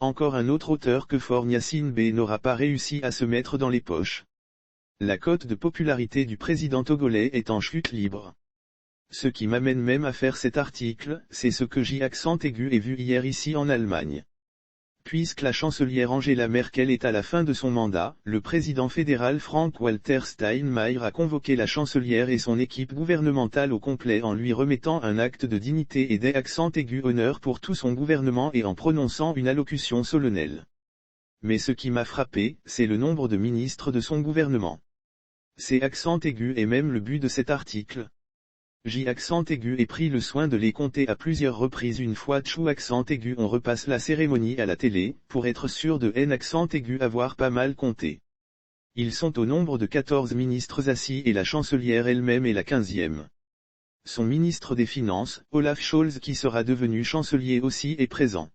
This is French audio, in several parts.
encore un autre auteur que Faure Gnassingbé B n'aura pas réussi à se mettre dans les poches. La cote de popularité du président togolais est en chute libre. Ce qui m'amène même à faire cet article, c'est ce que j'ai vu hier ici en Allemagne. Puisque la chancelière Angela Merkel est à la fin de son mandat, le président fédéral Frank-Walter Steinmeier a convoqué la chancelière et son équipe gouvernementale au complet en lui remettant un acte de dignité et d'honneur pour tout son gouvernement et en prononçant une allocution solennelle. Mais ce qui m'a frappé, c'est le nombre de ministres de son gouvernement. C'est accent aigu et même le but de cet article. J'ai pris le soin de les compter à plusieurs reprises. Une fois on repasse la cérémonie à la télé, pour être sûr de avoir pas mal compté. Ils sont au nombre de 14 ministres assis et la chancelière elle-même est la 15e. Son ministre des Finances, Olaf Scholz qui sera devenu chancelier aussi est présent.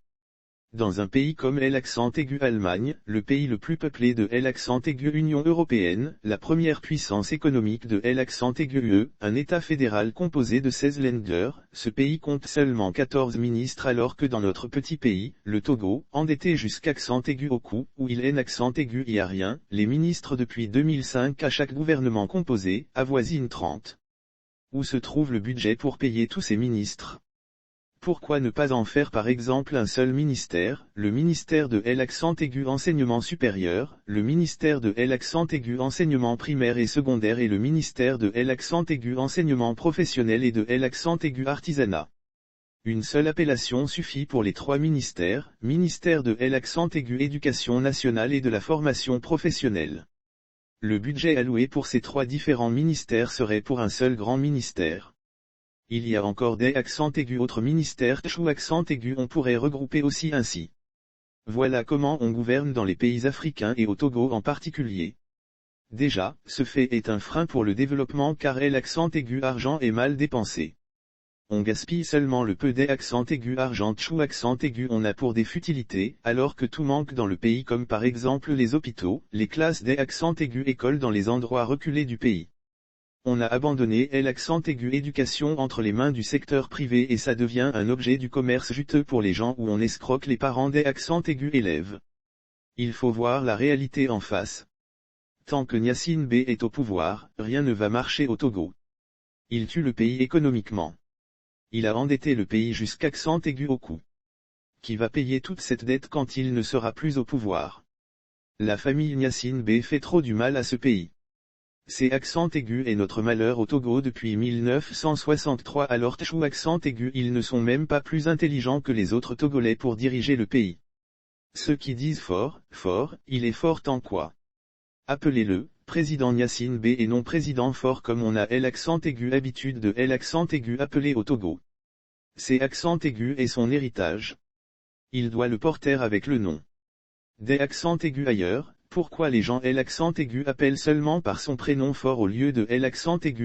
Dans un pays comme Allemagne, le pays le plus peuplé de Union Européenne, la première puissance économique de UE, un État fédéral composé de 16 Länder, ce pays compte seulement 14 ministres alors que dans notre petit pays, le Togo, endetté jusqu'à au cou, où il y a rien, les ministres depuis 2005 à chaque gouvernement composé, avoisinent 30. Où se trouve le budget pour payer tous ces ministres ? Pourquoi ne pas en faire par exemple un seul ministère, le ministère de Enseignement supérieur, le ministère de Enseignement primaire et secondaire et le ministère de Enseignement professionnel et de Artisanat. Une seule appellation suffit pour les trois ministères, ministère de Éducation nationale et de la formation professionnelle. Le budget alloué pour ces trois différents ministères serait pour un seul grand ministère. Il y a encore des autres ministères on pourrait regrouper aussi ainsi. Voilà comment on gouverne dans les pays africains et au Togo en particulier. Déjà, ce fait est un frein pour le développement car argent est mal dépensé. On gaspille seulement le peu argent on a pour des futilités, alors que tout manque dans le pays comme par exemple les hôpitaux, les classes écoles dans les endroits reculés du pays. On a abandonné éducation entre les mains du secteur privé et ça devient un objet du commerce juteux pour les gens où on escroque les parents des élèves. Il faut voir la réalité en face. Tant que Gnassingbé est au pouvoir, rien ne va marcher au Togo. Il tue le pays économiquement. Il a endetté le pays jusqu'à au cou. Qui va payer toute cette dette quand il ne sera plus au pouvoir? La famille Gnassingbé fait trop du mal à ce pays. C'est et notre malheur au Togo depuis 1963 alors ils ne sont même pas plus intelligents que les autres Togolais pour diriger le pays. Ceux qui disent fort, il est fort en quoi? Appelez-le, président Gnassingbé et non président fort comme on a habitude de appeler au Togo. C'est et son héritage. Il doit le porter avec le nom. Des ailleurs. Pourquoi les gens appellent seulement par son prénom fort au lieu de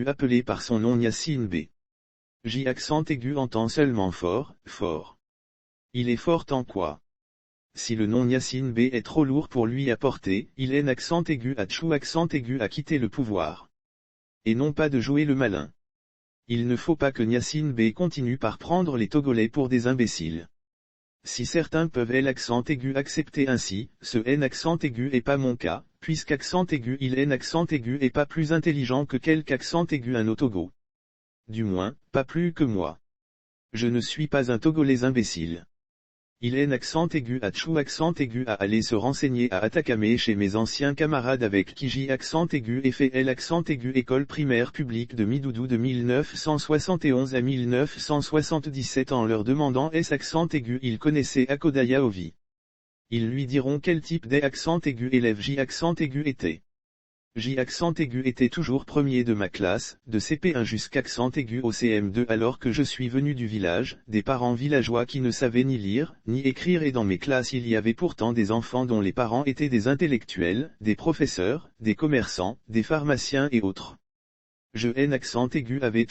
appelé par son nom Gnassingbé? J entend seulement fort. Il est fort en quoi? Si le nom Gnassingbé est trop lourd pour lui à porter, il est à quitter le pouvoir. Et non pas de jouer le malin. Il ne faut pas que Gnassingbé continue par prendre les Togolais pour des imbéciles. Si certains peuvent accepter ainsi, ce est pas mon cas, puisque il est pas plus intelligent que quelque un au Togo. Du moins, pas plus que moi. Je ne suis pas un Togolais imbécile. Il est à aller se renseigner à Atakame chez mes anciens camarades avec qui j'ai et fait école primaire publique de Midoudou de 1971 à 1977 en leur demandant ils connaissaient Akodaya Ovi. Ils lui diront quel type élève J était. J était toujours premier de ma classe, de CP1 jusqu'à au CM2 alors que je suis venu du village, des parents villageois qui ne savaient ni lire, ni écrire et dans mes classes il y avait pourtant des enfants dont les parents étaient des intellectuels, des professeurs, des commerçants, des pharmaciens et autres. Je avait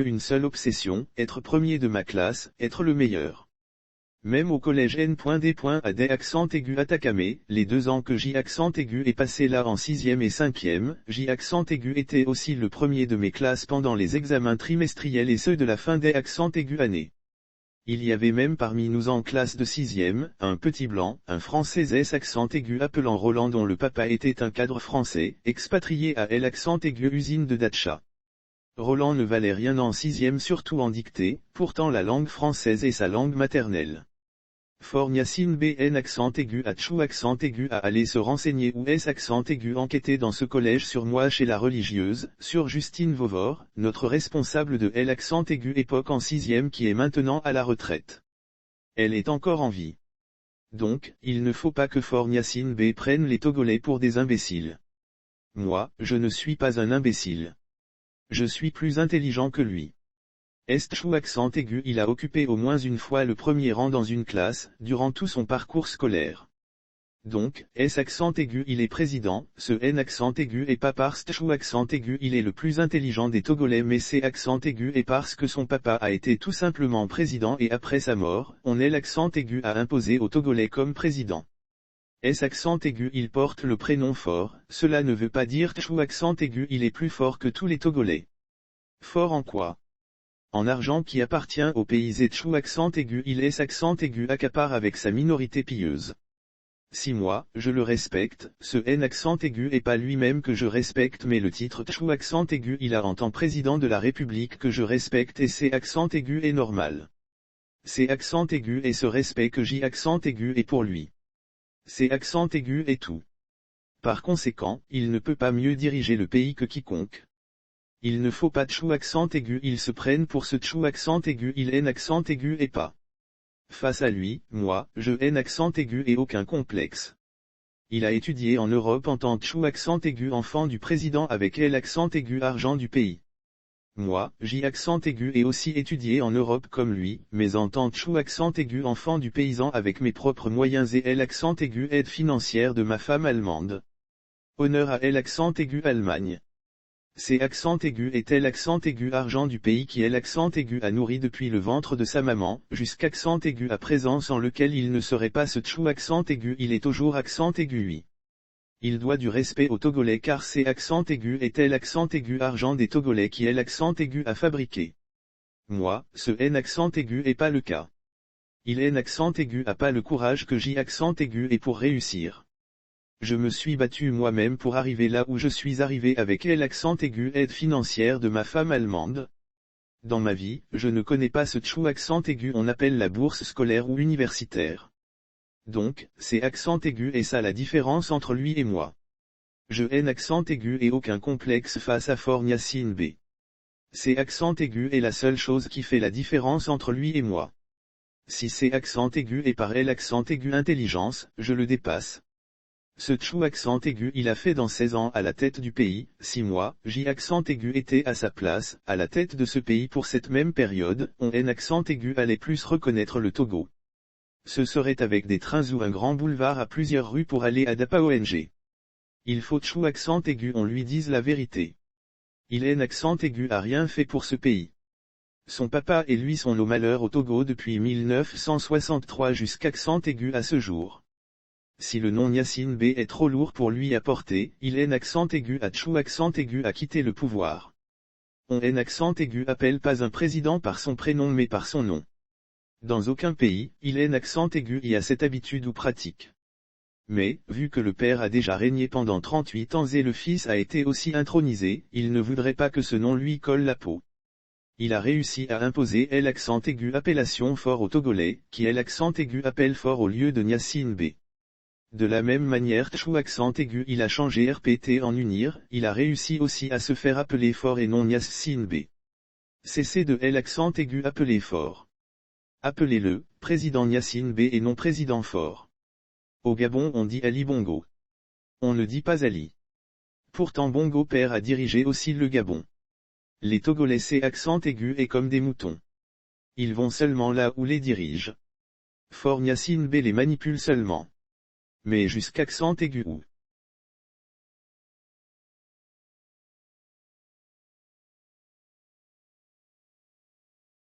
une seule obsession, être premier de ma classe, être le meilleur. Même au collège N.D. à des Atakame, les 2 ans que J est passé là en 6e et 5e, J était aussi le premier de mes classes pendant les examens trimestriels et ceux de la fin des année. Il y avait même parmi nous en classe de 6e, un petit blanc, un français S accent aigu appelant Roland dont le papa était un cadre français, expatrié à L accent aigu usine de Datcha. Roland ne valait rien en 6e surtout en dictée, pourtant la langue française est sa langue maternelle. Fort Niacine BN accent aigu à Tchou accent aigu à aller se renseigner ou S accent aigu enquêter dans ce collège sur moi chez la religieuse, sur Justine Vauvor, notre responsable de L accent aigu époque en 6e qui est maintenant à la retraite. Elle est encore en vie. Donc, il ne faut pas que Fort Niacine B prenne les Togolais pour des imbéciles. Moi, je ne suis pas un imbécile. Je suis plus intelligent que lui. Chou accent aigu il a occupé au moins une fois le premier rang dans une classe, durant tout son parcours scolaire. Donc, S accent aigu il est président, ce N accent aigu est pas parce Chou accent aigu il est le plus intelligent des Togolais mais C accent aigu est parce que son papa a été tout simplement président et après sa mort, on est l'accent aigu à imposer aux Togolais comme président. S accent aigu il porte le prénom fort, cela ne veut pas dire Chou accent aigu il est plus fort que tous les Togolais. Fort en quoi? En argent qui appartient au pays et Chou accent aigu il est accent aigu accapare avec sa minorité pieuse. Si moi, je le respecte, ce N accent aigu est pas lui-même que je respecte mais le titre Chou accent aigu il a en tant président de la République que je respecte et C accent aigu est normal. C accent aigu est ce respect que J accent aigu est pour lui. C accent aigu est tout. Par conséquent, il ne peut pas mieux diriger le pays que quiconque. Il ne faut pas Tchou accent aigu ils se prennent pour ce Tchou accent aigu il N accent aigu et pas. Face à lui, moi, je N accent aigu et aucun complexe. Il a étudié en Europe en tant que Tchou accent aigu enfant du président avec L accent aigu argent du pays. Moi, J accent aigu et aussi étudié en Europe comme lui, mais en tant que Tchou accent aigu enfant du paysan avec mes propres moyens et L accent aigu aide financière de ma femme allemande. Honneur à L accent aigu Allemagne. C accent aigu est L accent aigu argent du pays qui est l'accent aigu a nourri depuis le ventre de sa maman, jusqu'accent aigu à présent sans lequel il ne serait pas ce Tchou accent aigu il est toujours accent aigu lui. Il doit du respect aux Togolais car C accent aigu est L accent aigu argent des Togolais qui est l'accent aigu à fabriquer. Moi, ce N accent aigu est pas le cas. Il N accent aigu a pas le courage que J accent aigu est pour réussir. Je me suis battu moi-même pour arriver là où je suis arrivé avec l'accent aigu aide financière de ma femme allemande. Dans ma vie, je ne connais pas ce Tchou accent aigu on appelle la bourse scolaire ou universitaire. Donc, c'est accent aigu et ça la différence entre lui et moi. Je N accent aigu et aucun complexe face à Fort Niacine B. C'est accent aigu est la seule chose qui fait la différence entre lui et moi. Si c'est accent aigu et par L accent aigu intelligence, je le dépasse. Ce Tchou accent aigu il a fait dans 16 ans à la tête du pays, 6 mois, J accent aigu était à sa place, à la tête de ce pays pour cette même période, on N accent aigu allait plus reconnaître le Togo. Ce serait avec des trains ou un grand boulevard à plusieurs rues pour aller à Dapa-ONG. Il faut Tchou accent aigu on lui dise la vérité. Il N accent aigu a rien fait pour ce pays. Son papa et lui sont nos malheurs au Togo depuis 1963 jusqu'accent aigu à ce jour. Si le nom Niacine B est trop lourd pour lui à porter, il N accent aigu à Tchou accent aigu à quitter le pouvoir. On N accent aigu appelle pas un président par son prénom mais par son nom. Dans aucun pays, il N accent aigu y a cette habitude ou pratique. Mais, vu que le père a déjà régné pendant 38 ans et le fils a été aussi intronisé, il ne voudrait pas que ce nom lui colle la peau. Il a réussi à imposer l'accent aigu appellation fort au Togolais, qui est l'accent aigu appelle fort au lieu de Niacine B. De la même manière Tchou accent aigu il a changé RPT en unir, il a réussi aussi à se faire appeler fort et non Niacine B. Cessez de L accent aigu appelé fort. Appelez-le, président Niacine B et non président fort. Au Gabon on dit Ali Bongo. On ne dit pas Ali. Pourtant Bongo père a dirigé aussi le Gabon. Les Togolais c'est accent aigu et comme des moutons. Ils vont seulement là où les dirige. Fort Niacine B les manipule seulement. Mais jusqu'accent aigu où.